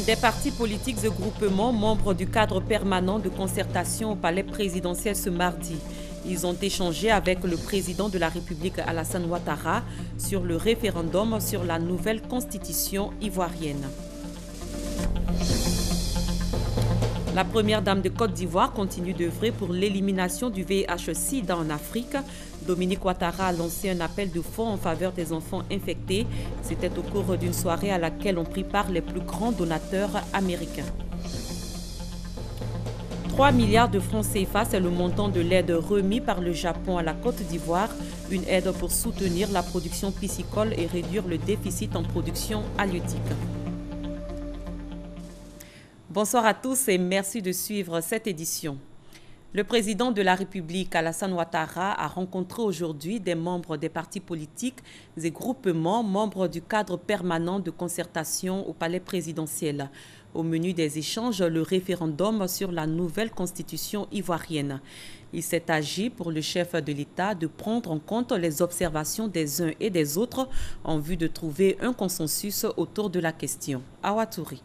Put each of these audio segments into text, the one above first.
Des partis politiques et groupements membres du cadre permanent de concertation au palais présidentiel ce mardi. Ils ont échangé avec le président de la République Alassane Ouattara sur le référendum sur la nouvelle constitution ivoirienne. La première dame de Côte d'Ivoire continue d'œuvrer pour l'élimination du VIH-Sida en Afrique. Dominique Ouattara a lancé un appel de fonds en faveur des enfants infectés. C'était au cours d'une soirée à laquelle ont pris part les plus grands donateurs américains. 3 milliards de francs CFA, c'est le montant de l'aide remis par le Japon à la Côte d'Ivoire. Une aide pour soutenir la production piscicole et réduire le déficit en production halieutique. Bonsoir à tous et merci de suivre cette édition. Le président de la République, Alassane Ouattara, a rencontré aujourd'hui des membres des partis politiques et groupements membres du cadre permanent de concertation au palais présidentiel. Au menu des échanges, le référendum sur la nouvelle constitution ivoirienne. Il s'est agi pour le chef de l'État de prendre en compte les observations des uns et des autres en vue de trouver un consensus autour de la question. Awa Touri.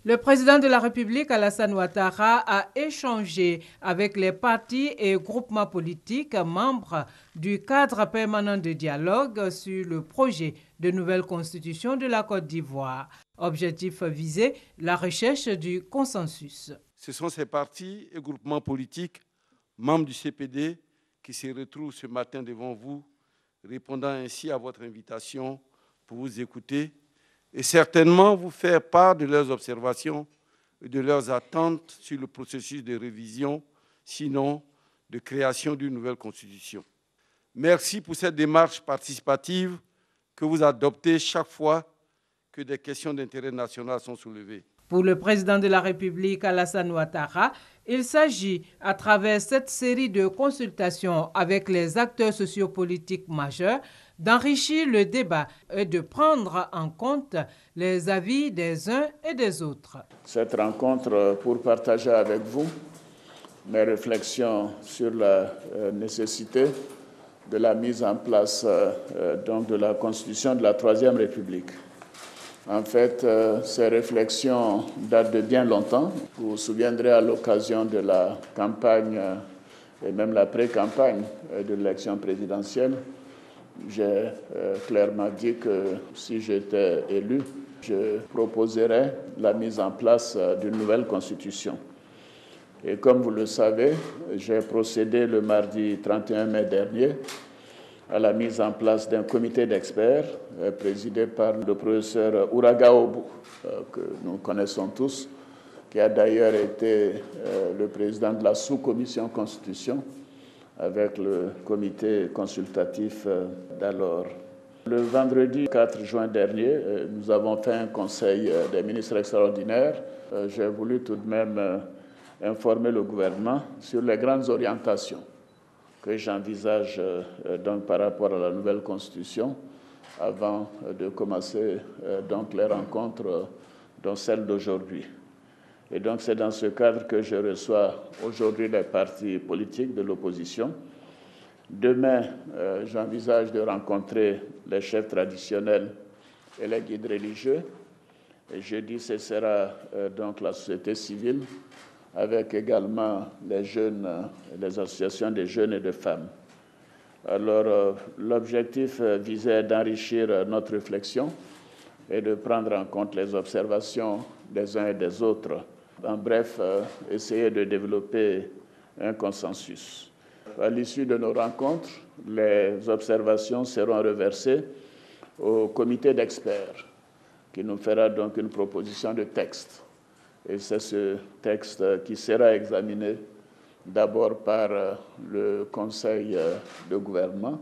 Le président de la République, Alassane Ouattara, a échangé avec les partis et groupements politiques membres du cadre permanent de dialogue sur le projet de nouvelle constitution de la Côte d'Ivoire. Objectif visé, la recherche du consensus. Ce sont ces partis et groupements politiques membres du CPD qui se retrouvent ce matin devant vous, répondant ainsi à votre invitation pour vous écouter et certainement vous faire part de leurs observations et de leurs attentes sur le processus de révision, sinon de création d'une nouvelle constitution. Merci pour cette démarche participative que vous adoptez chaque fois que des questions d'intérêt national sont soulevées. Pour le président de la République, Alassane Ouattara, il s'agit, à travers cette série de consultations avec les acteurs sociopolitiques majeurs, d'enrichir le débat et de prendre en compte les avis des uns et des autres. Cette rencontre pour partager avec vous mes réflexions sur la nécessité de la mise en place donc de la Constitution de la Troisième République. En fait, ces réflexions datent de bien longtemps. Vous vous souviendrez à l'occasion de la campagne et même la pré-campagne de l'élection présidentielle, j'ai clairement dit que si j'étais élu, je proposerais la mise en place d'une nouvelle constitution. Et comme vous le savez, j'ai procédé le mardi 31 mai dernier à la mise en place d'un comité d'experts présidé par le professeur Ouraga Obou, que nous connaissons tous, qui a d'ailleurs été le président de la sous-commission Constitution avec le comité consultatif d'alors. Le vendredi 4 juin dernier, nous avons fait un conseil des ministres extraordinaires. J'ai voulu tout de même informer le gouvernement sur les grandes orientations que j'envisage donc par rapport à la nouvelle constitution avant de commencer donc les rencontres dont celle d'aujourd'hui. Et donc c'est dans ce cadre que je reçois aujourd'hui les partis politiques de l'opposition. Demain, j'envisage de rencontrer les chefs traditionnels et les guides religieux. Et jeudi, ce sera donc la société civile, avec également les jeunes, les associations des jeunes et de femmes. Alors, l'objectif visait d'enrichir notre réflexion et de prendre en compte les observations des uns et des autres. En bref, essayer de développer un consensus. À l'issue de nos rencontres, les observations seront reversées au comité d'experts qui nous fera donc une proposition de texte. Et c'est ce texte qui sera examiné d'abord par le Conseil de gouvernement,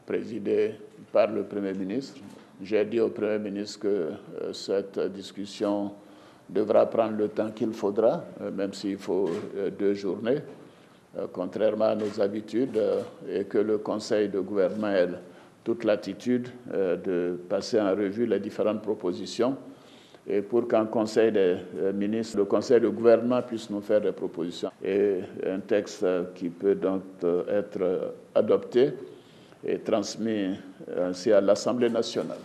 présidé par le Premier ministre. J'ai dit au Premier ministre que cette discussion devra prendre le temps qu'il faudra, même s'il faut 2 journées, contrairement à nos habitudes, et que le Conseil de gouvernement ait toute l'attitude de passer en revue les différentes propositions et pour qu'en Conseil des ministres, le Conseil de gouvernement puisse nous faire des propositions. Et un texte qui peut donc être adopté et transmis ainsi à l'Assemblée nationale.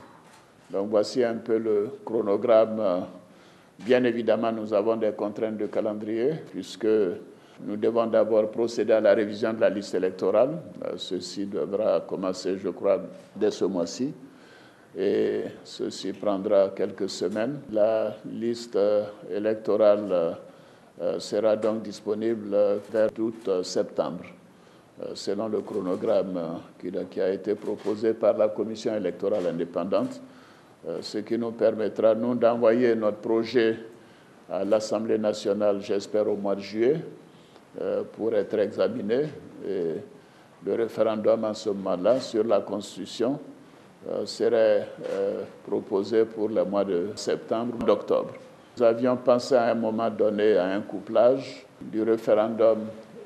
Donc voici un peu le chronogramme. Bien évidemment, nous avons des contraintes de calendrier puisque nous devons d'abord procéder à la révision de la liste électorale. Ceci devra commencer, je crois, dès ce mois-ci. Et ceci prendra quelques semaines. La liste électorale sera donc disponible vers août-septembre, selon le chronogramme qui a été proposé par la Commission électorale indépendante, ce qui nous permettra, nous, d'envoyer notre projet à l'Assemblée nationale, j'espère, au mois de juillet, pour être examiné. Et le référendum, en ce moment-là, sur la Constitution, serait proposé pour le mois de septembre, d'octobre. Nous avions pensé à un moment donné à un couplage du référendum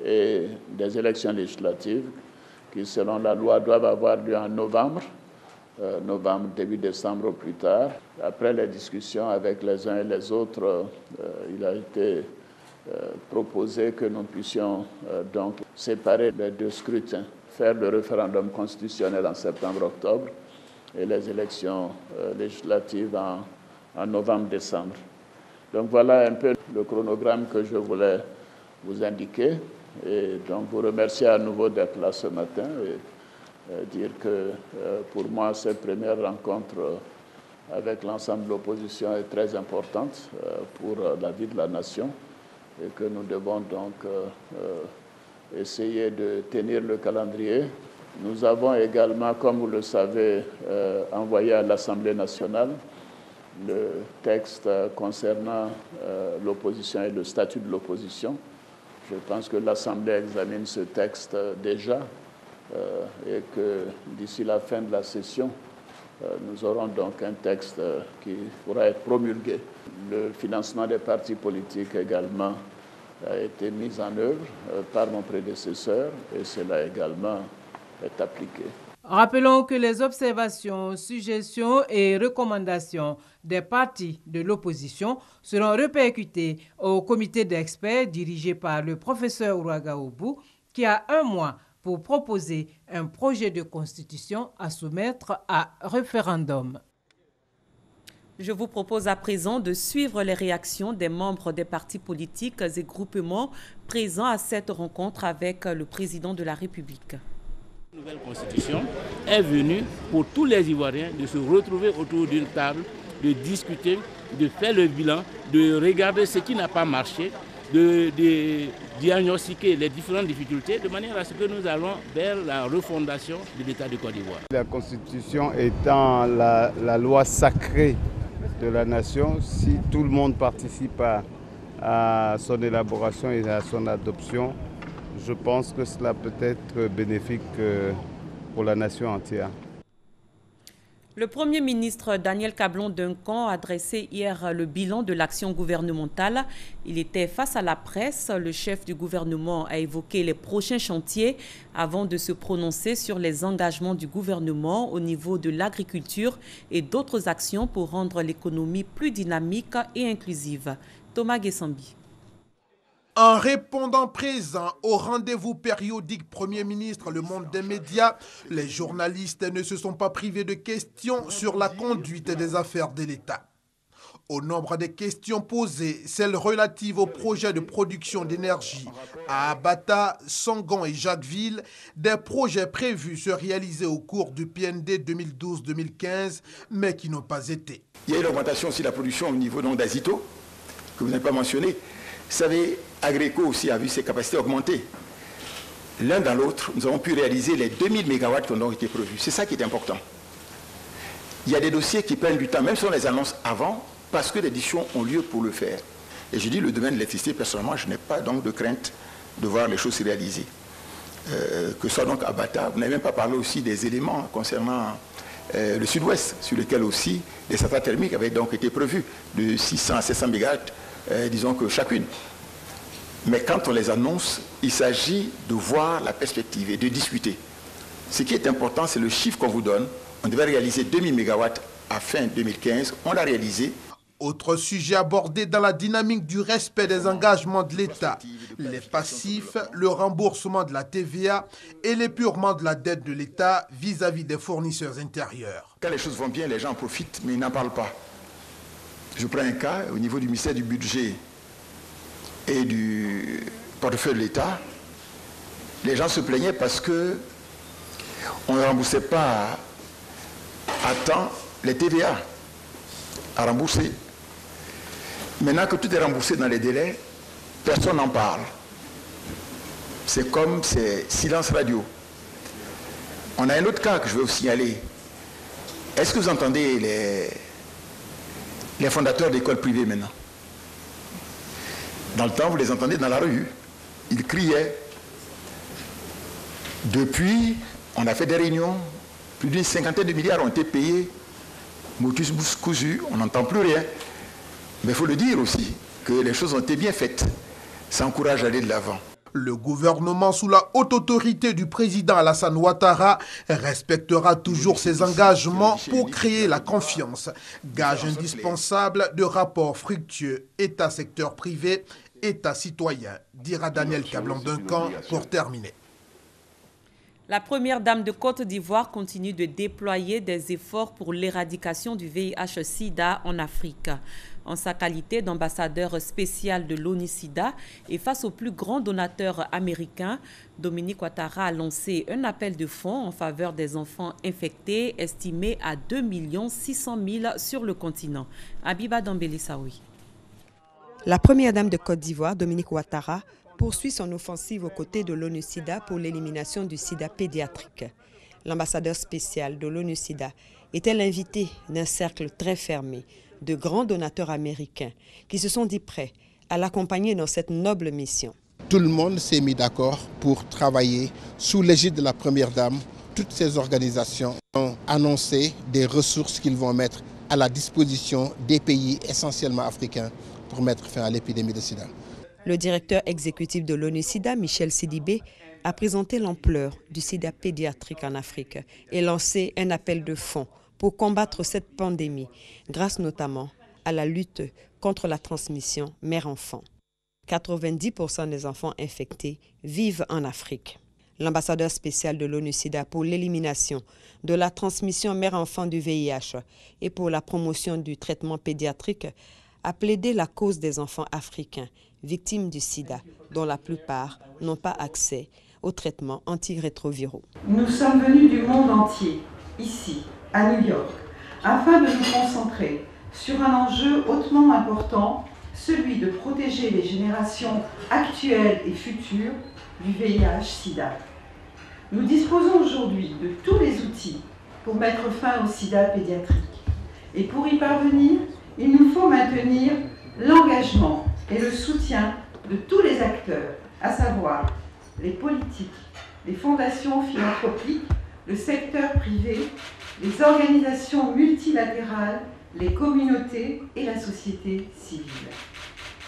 et des élections législatives qui, selon la loi, doivent avoir lieu en novembre, début décembre au plus tard. Après les discussions avec les uns et les autres, il a été proposé que nous puissions donc séparer les deux scrutins, faire le référendum constitutionnel en septembre-octobre et les élections législatives en novembre-décembre. Donc voilà un peu le chronogramme que je voulais vous indiquer. Et donc vous remercier à nouveau d'être là ce matin et dire que pour moi cette première rencontre avec l'ensemble de l'opposition est très importante pour la vie de la nation et que nous devons donc essayer de tenir le calendrier. Nous avons également, comme vous le savez, envoyé à l'Assemblée nationale le texte concernant l'opposition et le statut de l'opposition. Je pense que l'Assemblée examine ce texte déjà et que d'ici la fin de la session, nous aurons donc un texte qui pourra être promulgué. Le financement des partis politiques également a été mis en œuvre par mon prédécesseur et cela également est appliqué. Rappelons que les observations, suggestions et recommandations des partis de l'opposition seront répercutées au comité d'experts dirigé par le professeur Ouagaoubou qui a un mois pour proposer un projet de constitution à soumettre à référendum. Je vous propose à présent de suivre les réactions des membres des partis politiques et groupements présents à cette rencontre avec le président de la République. La nouvelle constitution est venue pour tous les Ivoiriens de se retrouver autour d'une table, de discuter, de faire le bilan, de regarder ce qui n'a pas marché, de diagnostiquer les différentes difficultés de manière à ce que nous allons vers la refondation de l'État de Côte d'Ivoire. La constitution étant la loi sacrée de la nation, si tout le monde participe à son élaboration et à son adoption, je pense que cela peut être bénéfique pour la nation entière. Le Premier ministre Daniel Cablon-Duncan a dressé hier le bilan de l'action gouvernementale. Il était face à la presse. Le chef du gouvernement a évoqué les prochains chantiers avant de se prononcer sur les engagements du gouvernement au niveau de l'agriculture et d'autres actions pour rendre l'économie plus dynamique et inclusive. Thomas Guessambi. En répondant présent au rendez-vous périodique Premier ministre, le monde des médias, les journalistes ne se sont pas privés de questions sur la conduite des affaires de l'État. Au nombre des questions posées, celles relatives au projet de production d'énergie à Abata, Sangon et Jacquesville, des projets prévus se réaliser au cours du PND 2012-2015, mais qui n'ont pas été. Il y a eu l'augmentation aussi de la production au niveau d'Azito, que vous n'avez pas mentionné. Vous savez, Agreco aussi a vu ses capacités augmenter. L'un dans l'autre, nous avons pu réaliser les 2000 MW qui ont été prévus. C'est ça qui est important. Il y a des dossiers qui prennent du temps, même si on les annonce avant, parce que des décisions ont lieu pour le faire. Et je dis le domaine de l'électricité, personnellement, je n'ai pas donc de crainte de voir les choses se réaliser. Que ce soit donc à Bata, vous n'avez même pas parlé aussi des éléments concernant le sud-ouest, sur lesquels aussi des centrales thermiques avaient donc été prévues, de 600 à 700 MW. Disons que chacune. Mais quand on les annonce, il s'agit de voir la perspective et de discuter. Ce qui est important, c'est le chiffre qu'on vous donne. On devait réaliser 2000 MW à fin 2015. On l'a réalisé. Autre sujet abordé dans la dynamique du respect des engagements de l'État, les passifs, le remboursement de la TVA et l'épurement de la dette de l'État vis-à-vis des fournisseurs intérieurs. Quand les choses vont bien, les gens en profitent, mais ils n'en parlent pas. Je prends un cas au niveau du ministère du Budget et du portefeuille de l'État. Les gens se plaignaient parce que on ne remboursait pas à temps les TVA à rembourser. Maintenant que tout est remboursé dans les délais, personne n'en parle. C'est comme c'est silence radio. On a un autre cas que je veux vous signaler. Est-ce que vous entendez les fondateurs d'écoles privées maintenant? Dans le temps, vous les entendez dans la rue. Ils criaient. Depuis, on a fait des réunions. Plus d'une cinquantaine de milliards ont été payés. Motus cousu, on n'entend plus rien. Mais il faut le dire aussi, que les choses ont été bien faites. Ça encourage à aller de l'avant. Le gouvernement, sous la haute autorité du président Alassane Ouattara, respectera toujours ses engagements pour créer la confiance. Gage indispensable de rapports fructueux État-secteur privé, État-citoyen, dira Daniel Kablan-Duncan pour terminer. La première dame de Côte d'Ivoire continue de déployer des efforts pour l'éradication du VIH-Sida en Afrique. En sa qualité d'ambassadeur spécial de l'ONU-Sida et face au plus grand donateur américain, Dominique Ouattara a lancé un appel de fonds en faveur des enfants infectés, estimé à 2 600 000 sur le continent. Abiba Dambeli-Saoui. La première dame de Côte d'Ivoire, Dominique Ouattara, poursuit son offensive aux côtés de l'ONU-Sida pour l'élimination du sida pédiatrique. L'ambassadeur spécial de l'ONU-Sida était l'invité d'un cercle très fermé de grands donateurs américains qui se sont dit prêts à l'accompagner dans cette noble mission. Tout le monde s'est mis d'accord pour travailler sous l'égide de la Première Dame. Toutes ces organisations ont annoncé des ressources qu'ils vont mettre à la disposition des pays essentiellement africains pour mettre fin à l'épidémie de sida. Le directeur exécutif de l'ONU-Sida, Michel Sidibé, a présenté l'ampleur du sida pédiatrique en Afrique et lancé un appel de fonds pour combattre cette pandémie, grâce notamment à la lutte contre la transmission mère-enfant. 90% des enfants infectés vivent en Afrique. L'ambassadeur spécial de l'ONU-Sida pour l'élimination de la transmission mère-enfant du VIH et pour la promotion du traitement pédiatrique a plaidé la cause des enfants africains victimes du sida, dont la plupart n'ont pas accès aux traitements antirétroviraux. Nous sommes venus du monde entier, ici, à New York, afin de nous concentrer sur un enjeu hautement important, celui de protéger les générations actuelles et futures du VIH-Sida. Nous disposons aujourd'hui de tous les outils pour mettre fin au sida pédiatrique. Et pour y parvenir, il nous faut maintenir l'engagement et le soutien de tous les acteurs, à savoir les politiques, les fondations philanthropiques, le secteur privé, les organisations multilatérales, les communautés et la société civile.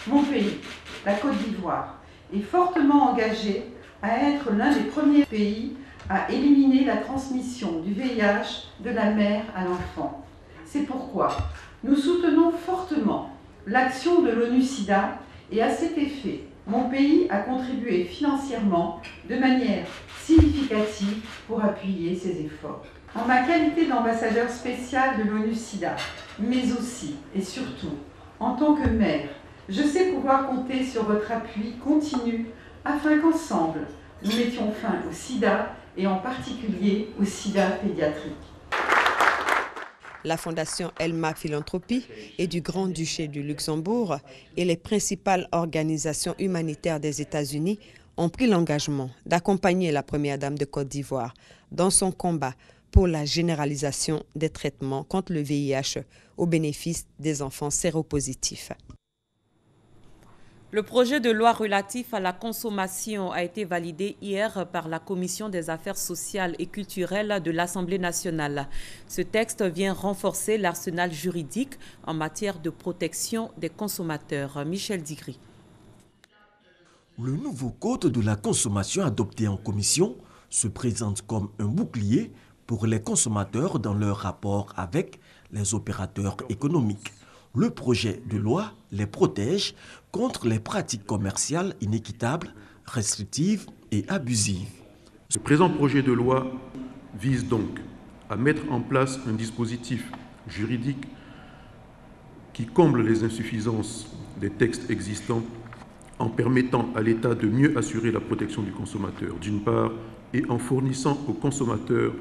Mon pays, la Côte d'Ivoire, est fortement engagé à être l'un des premiers pays à éliminer la transmission du VIH de la mère à l'enfant. C'est pourquoi nous soutenons fortement l'action de l'ONU-Sida et à cet effet, mon pays a contribué financièrement de manière significative pour appuyer ces efforts. En ma qualité d'ambassadeur spécial de l'ONU-Sida, mais aussi et surtout en tant que mère, je sais pouvoir compter sur votre appui continu afin qu'ensemble, nous mettions fin au sida et en particulier au sida pédiatrique. La Fondation Elma Philanthropie et du Grand-Duché du Luxembourg et les principales organisations humanitaires des États-Unis ont pris l'engagement d'accompagner la Première Dame de Côte d'Ivoire dans son combat pour la généralisation des traitements contre le VIH au bénéfice des enfants séropositifs. Le projet de loi relatif à la consommation a été validé hier par la Commission des affaires sociales et culturelles de l'Assemblée nationale. Ce texte vient renforcer l'arsenal juridique en matière de protection des consommateurs. Michel Digri. Le nouveau code de la consommation adopté en commission se présente comme un bouclier pour les consommateurs dans leur rapport avec les opérateurs économiques. Le projet de loi les protège contre les pratiques commerciales inéquitables, restrictives et abusives. Ce présent projet de loi vise donc à mettre en place un dispositif juridique qui comble les insuffisances des textes existants en permettant à l'État de mieux assurer la protection du consommateur, d'une part, et en fournissant au consommateur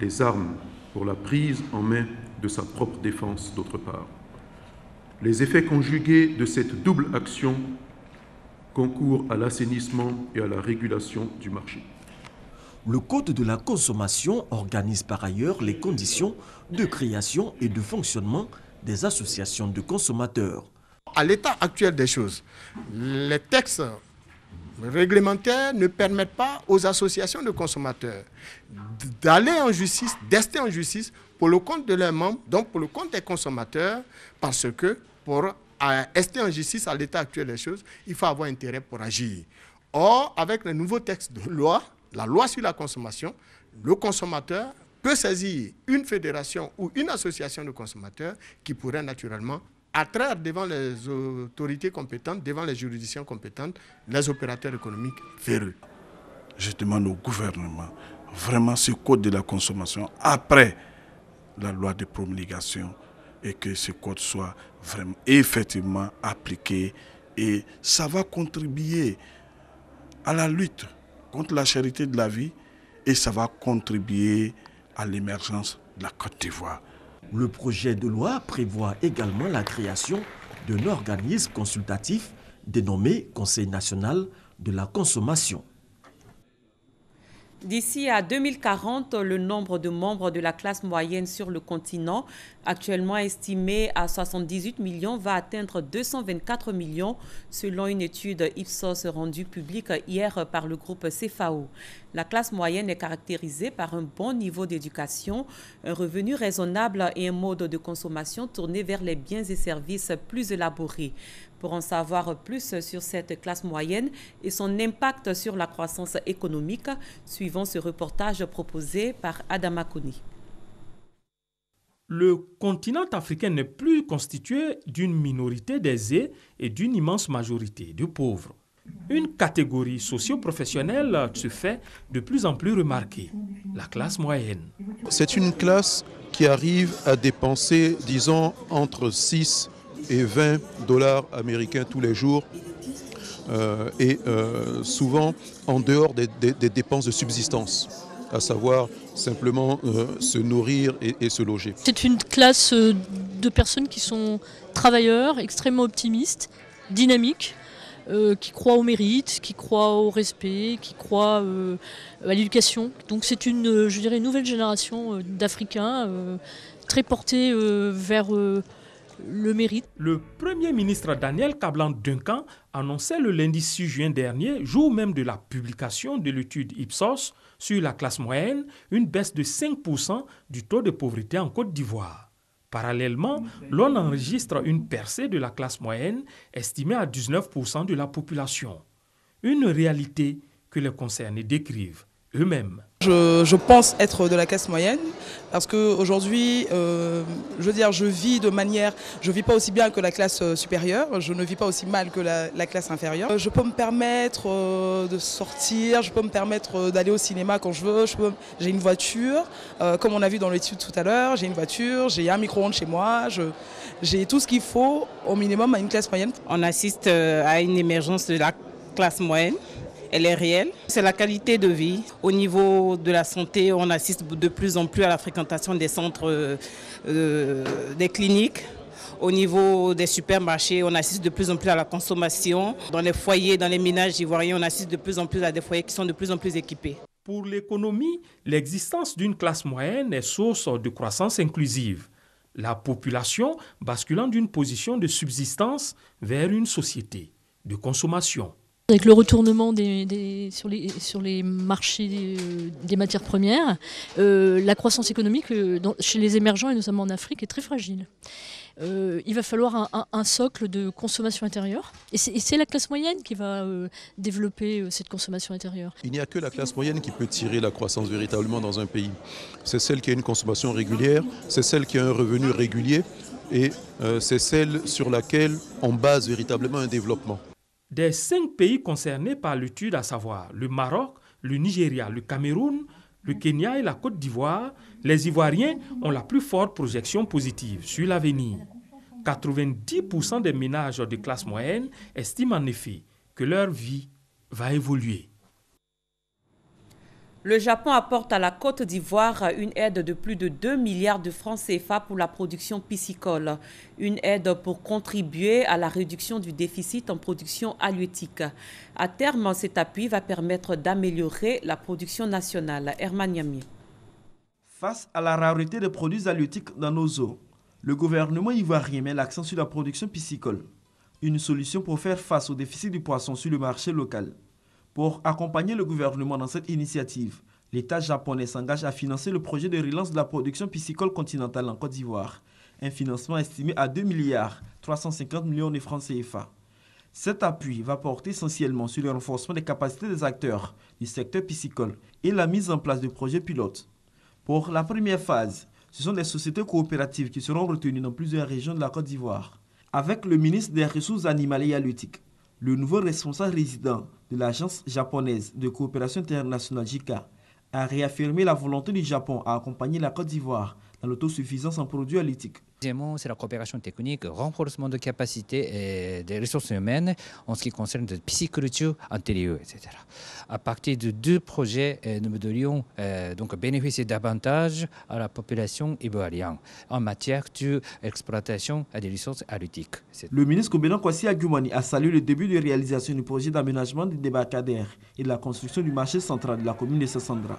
les armes pour la prise en main de sa propre défense, d'autre part. Les effets conjugués de cette double action concourent à l'assainissement et à la régulation du marché. Le Code de la consommation organise par ailleurs les conditions de création et de fonctionnement des associations de consommateurs. À l'état actuel des choses, les textes réglementaires ne permettent pas aux associations de consommateurs d'aller en justice, d'ester en justice pour le compte de leurs membres, donc pour le compte des consommateurs, parce que pour ester en justice à l'état actuel des choses, il faut avoir intérêt pour agir. Or, avec le nouveau texte de loi, la loi sur la consommation, le consommateur peut saisir une fédération ou une association de consommateurs qui pourrait naturellement attraire devant les autorités compétentes, devant les juridictions compétentes, les opérateurs économiques véreux. Je demande au gouvernement, vraiment ce code de la consommation, après la loi de promulgation, et que ce code soit vraiment effectivement appliqué. Et ça va contribuer à la lutte contre la cherté de la vie et ça va contribuer à l'émergence de la Côte d'Ivoire. Le projet de loi prévoit également la création d'un organisme consultatif dénommé Conseil national de la consommation. D'ici à 2040, le nombre de membres de la classe moyenne sur le continent, actuellement estimé à 78 millions, va atteindre 224 millions selon une étude Ipsos rendue publique hier par le groupe CFAO. La classe moyenne est caractérisée par un bon niveau d'éducation, un revenu raisonnable et un mode de consommation tourné vers les biens et services plus élaborés. Pour en savoir plus sur cette classe moyenne et son impact sur la croissance économique, suivons ce reportage proposé par Adama Koni. Le continent africain n'est plus constitué d'une minorité d'aisés et d'une immense majorité de pauvres. Une catégorie socio-professionnelle se fait de plus en plus remarquée, la classe moyenne. C'est une classe qui arrive à dépenser, disons, entre 6 et 20 dollars américains tous les jours souvent en dehors des dépenses de subsistance, à savoir simplement se nourrir et se loger. C'est une classe de personnes qui sont travailleurs, extrêmement optimistes, dynamiques, qui croient au mérite, qui croient au respect, qui croient à l'éducation. Donc c'est une, je dirais, une nouvelle génération d'Africains très portés vers le mérite. Le Premier ministre Daniel Kablan-Duncan annonçait le lundi 6 juin dernier, jour même de la publication de l'étude Ipsos sur la classe moyenne, une baisse de 5% du taux de pauvreté en Côte d'Ivoire. Parallèlement, l'on enregistre une percée de la classe moyenne estimée à 19% de la population. Une réalité que les concernés décrivent eux-mêmes. Je pense être de la classe moyenne parce qu'aujourd'hui, je vis pas aussi bien que la classe supérieure, je ne vis pas aussi mal que la classe inférieure. Je peux me permettre de sortir, je peux me permettre d'aller au cinéma quand je veux, j'ai une voiture, comme on a vu dans l'étude tout à l'heure, j'ai une voiture, j'ai un micro-ondes chez moi, j'ai tout ce qu'il faut au minimum à une classe moyenne. On assiste à une émergence de la classe moyenne. Elle est réelle. C'est la qualité de vie. Au niveau de la santé, on assiste de plus en plus à la fréquentation des centres, des cliniques. Au niveau des supermarchés, on assiste de plus en plus à la consommation. Dans les foyers, dans les ménages ivoiriens, on assiste de plus en plus à des foyers qui sont de plus en plus équipés. Pour l'économie, l'existence d'une classe moyenne est source de croissance inclusive. La population basculant d'une position de subsistance vers une société de consommation. Avec le retournement sur les marchés des matières premières, la croissance économique chez les émergents et notamment en Afrique est très fragile. Il va falloir un socle de consommation intérieure et c'est la classe moyenne qui va développer cette consommation intérieure. Il n'y a que la classe moyenne qui peut tirer la croissance véritablement dans un pays. C'est celle qui a une consommation régulière, c'est celle qui a un revenu régulier. et c'est celle sur laquelle on base véritablement un développement. Des 5 pays concernés par l'étude, à savoir le Maroc, le Nigeria, le Cameroun, le Kenya et la Côte d'Ivoire, les Ivoiriens ont la plus forte projection positive sur l'avenir. 90% des ménages de classe moyenne estiment en effet que leur vie va évoluer. Le Japon apporte à la Côte d'Ivoire une aide de plus de 2 milliards de francs CFA pour la production piscicole. Une aide pour contribuer à la réduction du déficit en production halieutique. À terme, cet appui va permettre d'améliorer la production nationale. Herman Yami. Face à la rareté des produits halieutiques dans nos eaux, le gouvernement ivoirien met l'accent sur la production piscicole. Une solution pour faire face au déficit du poisson sur le marché local. Pour accompagner le gouvernement dans cette initiative, l'État japonais s'engage à financer le projet de relance de la production piscicole continentale en Côte d'Ivoire, un financement estimé à 2 milliards 350 millions de francs CFA. Cet appui va porter essentiellement sur le renforcement des capacités des acteurs du secteur piscicole et la mise en place de projets pilotes. Pour la première phase, ce sont des sociétés coopératives qui seront retenues dans plusieurs régions de la Côte d'Ivoire. Avec le ministre des Ressources animales et halieutiques, le nouveau responsable résident de l'Agence japonaise de coopération internationale JICA a réaffirmé la volonté du Japon à accompagner la Côte d'Ivoire dans l'autosuffisance en produits halieutiques. Deuxièmement, c'est la coopération technique, renforcement de capacités et des ressources humaines en ce qui concerne la pisciculture antérieure, etc. À partir de 2 projets, nous devrions donc bénéficier davantage à la population ivoirienne en matière d'exploitation des ressources halieutiques. Le ministre Kombena Kwasi Agumani a salué le début de réalisation du projet d'aménagement des débarcadères et de la construction du marché central de la commune de Sassandra,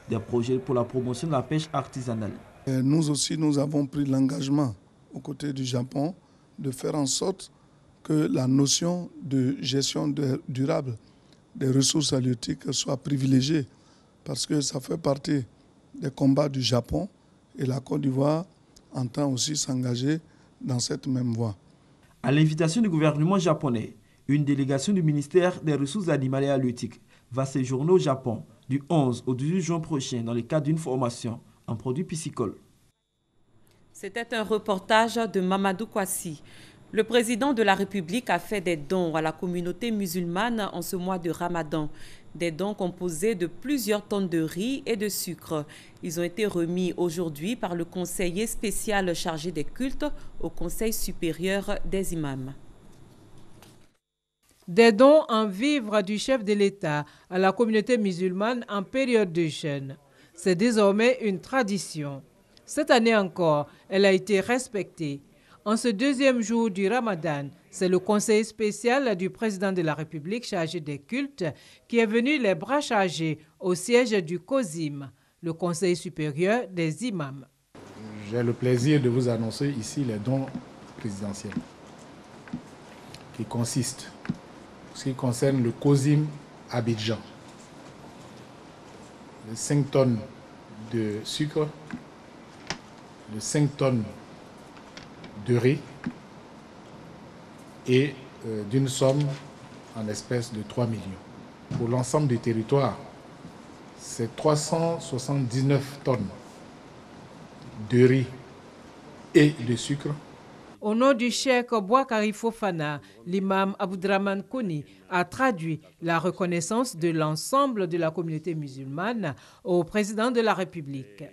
des projets pour la promotion de la pêche artisanale. Nous aussi, nous avons pris l'engagement aux côtés du Japon de faire en sorte que la notion de gestion durable des ressources halieutiques soit privilégiée parce que ça fait partie des combats du Japon et la Côte d'Ivoire entend aussi s'engager dans cette même voie. À l'invitation du gouvernement japonais, une délégation du ministère des Ressources animales et halieutiques va séjourner au Japon du 11 au 18 juin prochain dans le cadre d'une formation en produits piscicoles. C'était un reportage de Mamadou Kwasi. Le président de la République a fait des dons à la communauté musulmane en ce mois de Ramadan. Des dons composés de plusieurs tonnes de riz et de sucre. Ils ont été remis aujourd'hui par le conseiller spécial chargé des cultes au Conseil supérieur des imams. Des dons en vivres du chef de l'État à la communauté musulmane en période de jeûne. C'est désormais une tradition. Cette année encore, elle a été respectée. En ce 2e jour du Ramadan, c'est le conseil spécial du président de la République chargé des cultes qui est venu les bras chargés au siège du COSIM, le Conseil supérieur des imams. J'ai le plaisir de vous annoncer ici les dons présidentiels qui consistent, en ce qui concerne le COSIM Abidjan, de 5 tonnes de sucre, de 5 tonnes de riz et d'une somme en espèces de 3 millions. Pour l'ensemble du territoire, c'est 379 tonnes de riz et de sucre. Au nom du cheikh Bouakari Fofana, l'imam Aboudraman Kouni a traduit la reconnaissance de l'ensemble de la communauté musulmane au président de la République.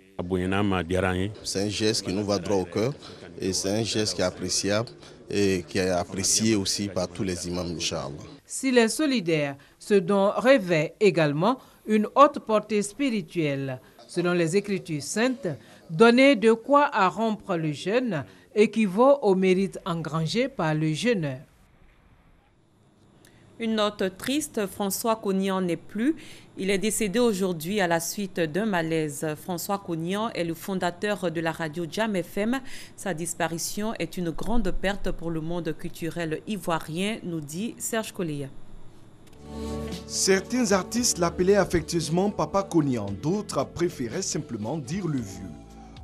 C'est un geste qui nous va droit au cœur et c'est un geste qui est appréciable et qui est apprécié aussi par tous les imams, Inch'Allah. S'il est solidaire, ce don revêt également une haute portée spirituelle. Selon les Écritures saintes, donner de quoi à rompre le jeûne équivaut au mérite engrangé par le jeûneur. Une note triste, François Cognian n'est plus. Il est décédé aujourd'hui à la suite d'un malaise. François Cognian est le fondateur de la radio Jam FM. Sa disparition est une grande perte pour le monde culturel ivoirien, nous dit Serge Koléa. Certains artistes l'appelaient affectueusement Papa Cognian, d'autres préféraient simplement dire le vieux.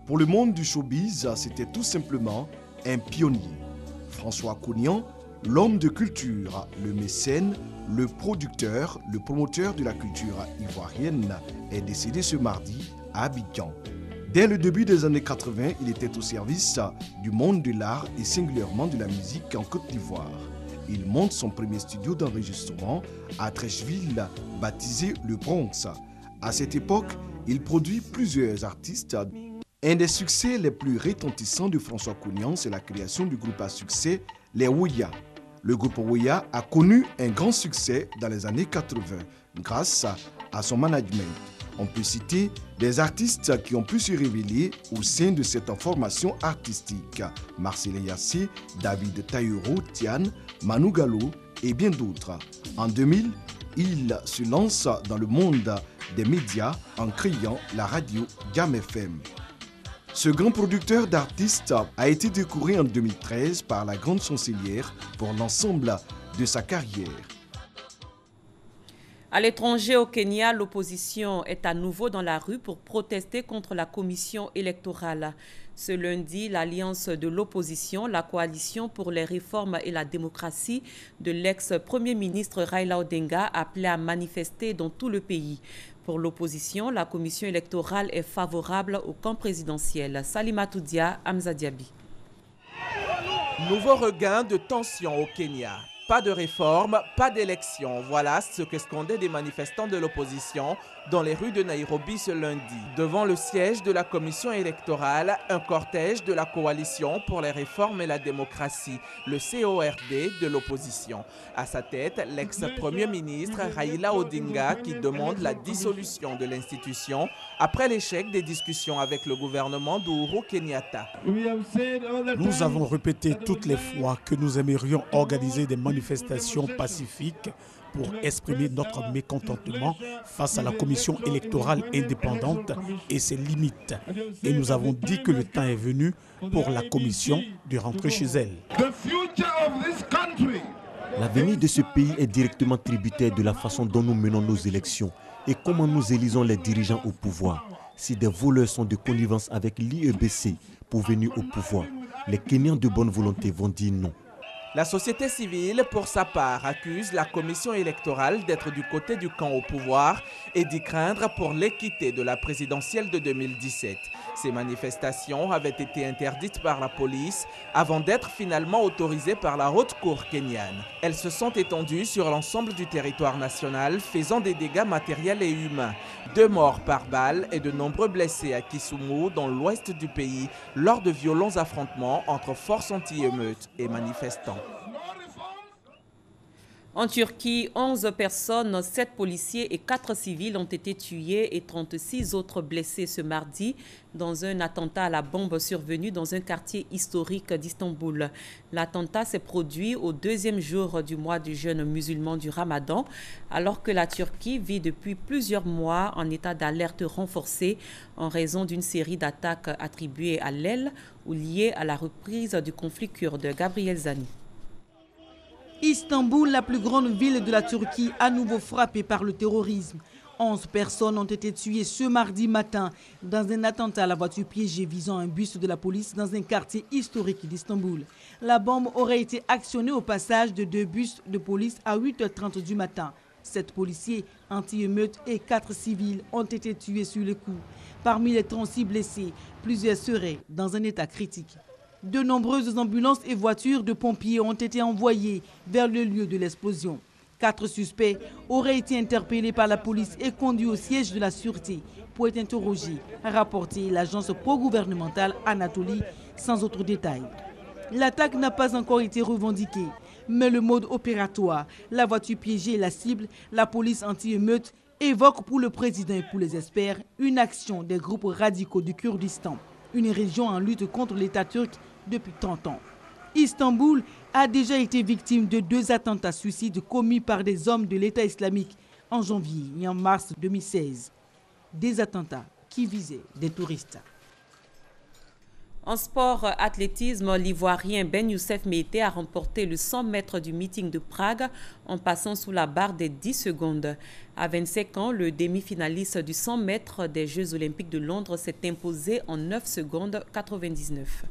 Pour le monde du showbiz, c'était tout simplement un pionnier. François Cognian, l'homme de culture, le mécène, le producteur, le promoteur de la culture ivoirienne, est décédé ce mardi à Abidjan. Dès le début des années 80, il était au service du monde de l'art et singulièrement de la musique en Côte d'Ivoire. Il monte son premier studio d'enregistrement à Trècheville, baptisé le Bronx. À cette époque, il produit plusieurs artistes. Un des succès les plus retentissants de François Cougnan, c'est la création du groupe à succès, les Ouya. Le groupe Ouya a connu un grand succès dans les années 80 grâce à son management. On peut citer des artistes qui ont pu se révéler au sein de cette formation artistique. Marcelin Yassé, David Taïro, Tiane, Manu Gallo et bien d'autres. En 2000, il se lance dans le monde des médias en créant la radio Jam FM. Ce grand producteur d'artistes a été décoré en 2013 par la Grande Chancelière pour l'ensemble de sa carrière. À l'étranger, au Kenya, l'opposition est à nouveau dans la rue pour protester contre la commission électorale. Ce lundi, l'alliance de l'opposition, la coalition pour les réformes et la démocratie de l'ex-premier ministre Raila Odinga appelait à manifester dans tout le pays. Pour l'opposition, la commission électorale est favorable au camp présidentiel. Salima Toudia, Hamza Diaby. Nouveau regain de tension au Kenya. Pas de réforme, pas d'élection. Voilà ce que scandaient des manifestants de l'opposition dans les rues de Nairobi ce lundi. Devant le siège de la commission électorale, un cortège de la coalition pour les réformes et la démocratie, le CORD de l'opposition. À sa tête, l'ex-premier ministre Raila Odinga qui demande la dissolution de l'institution après l'échec des discussions avec le gouvernement d'Ouro Kenyatta. Nous avons répété toutes les fois que nous aimerions organiser des manifestations pacifiques pour exprimer notre mécontentement face à la commission électorale indépendante et ses limites. Et nous avons dit que le temps est venu pour la commission de rentrer chez elle. L'avenir de ce pays est directement tributaire de la façon dont nous menons nos élections et comment nous élisons les dirigeants au pouvoir. Si des voleurs sont de connivence avec l'IEBC pour venir au pouvoir, les Kenyans de bonne volonté vont dire non. La société civile, pour sa part, accuse la commission électorale d'être du côté du camp au pouvoir et d'y craindre pour l'équité de la présidentielle de 2017. Ces manifestations avaient été interdites par la police avant d'être finalement autorisées par la haute cour kenyane. Elles se sont étendues sur l'ensemble du territoire national, faisant des dégâts matériels et humains. 2 morts par balle et de nombreux blessés à Kisumu, dans l'ouest du pays, lors de violents affrontements entre forces anti-émeutes et manifestants. En Turquie, 11 personnes, 7 policiers et 4 civils ont été tués et 36 autres blessés ce mardi dans un attentat à la bombe survenu dans un quartier historique d'Istanbul. L'attentat s'est produit au 2e jour du mois du jeûne musulman du Ramadan, alors que la Turquie vit depuis plusieurs mois en état d'alerte renforcée en raison d'une série d'attaques attribuées à l'aile ou liées à la reprise du conflit kurde. Gabriel Zani. Istanbul, la plus grande ville de la Turquie, à nouveau frappée par le terrorisme. 11 personnes ont été tuées ce mardi matin dans un attentat à la voiture piégée visant un bus de la police dans un quartier historique d'Istanbul. La bombe aurait été actionnée au passage de 2 bus de police à 8h30 du matin. 7 policiers anti-émeutes et 4 civils ont été tués sur le coup. Parmi les 36 blessés, plusieurs seraient dans un état critique. De nombreuses ambulances et voitures de pompiers ont été envoyées vers le lieu de l'explosion. 4 suspects auraient été interpellés par la police et conduits au siège de la sûreté pour être interrogés, a rapporté l'agence pro-gouvernementale Anatolie sans autre détail. L'attaque n'a pas encore été revendiquée, mais le mode opératoire, la voiture piégée et la cible, la police anti-émeute évoquent pour le président et pour les experts une action des groupes radicaux du Kurdistan, une région en lutte contre l'État turc depuis 30 ans. Istanbul a déjà été victime de 2 attentats suicides commis par des hommes de l'État islamique en janvier et en mars 2016. Des attentats qui visaient des touristes. En sport athlétisme, l'Ivoirien Ben Youssef Meïté a remporté le 100 mètres du meeting de Prague en passant sous la barre des 10 secondes. À 25 ans, le demi-finaliste du 100 mètres des Jeux olympiques de Londres s'est imposé en 9 secondes 99.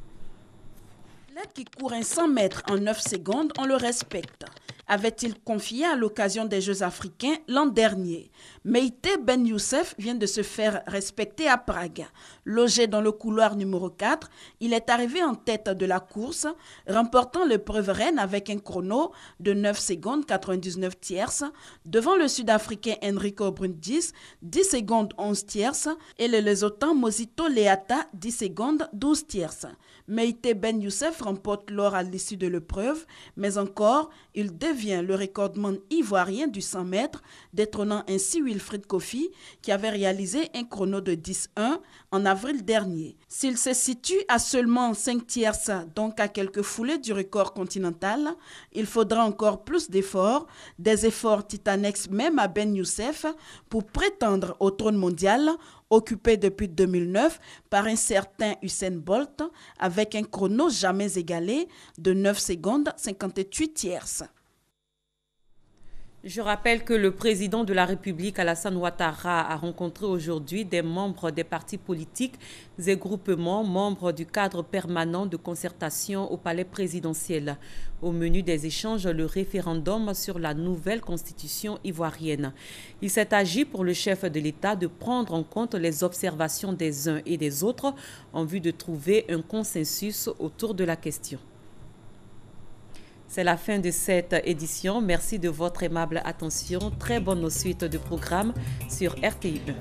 L'athlète qui court un 100 mètres en 9 secondes, on le respecte. avait-il confié à l'occasion des Jeux africains l'an dernier. Meïté Ben Youssef vient de se faire respecter à Prague. Logé dans le couloir numéro 4, il est arrivé en tête de la course, remportant l'épreuve reine avec un chrono de 9 secondes 99 tierces, devant le Sud-Africain Enrico Brundis, 10 secondes 11 tierces, et le Lesothan Mosito Leata, 10 secondes 12 tierces. Meïté Ben Youssef remporte l'or à l'issue de l'épreuve, mais encore, il devient le recordman ivoirien du 100 mètres, détrônant ainsi Wilfried Kofi, qui avait réalisé un chrono de 10-1 en avril dernier. S'il se situe à seulement 5 tierces, donc à quelques foulées du record continental, il faudra encore plus d'efforts, des efforts titanesques même à Ben Youssef, pour prétendre au trône mondial, occupé depuis 2009 par un certain Usain Bolt, avec un chrono jamais égalé de 9 secondes 58 tierces. Je rappelle que le président de la République, Alassane Ouattara, a rencontré aujourd'hui des membres des partis politiques et groupements, membres du cadre permanent de concertation au palais présidentiel. Au menu des échanges, le référendum sur la nouvelle constitution ivoirienne. Il s'est agi pour le chef de l'État de prendre en compte les observations des uns et des autres en vue de trouver un consensus autour de la question. C'est la fin de cette édition. Merci de votre aimable attention. Très bonne suite de programme sur RTI1.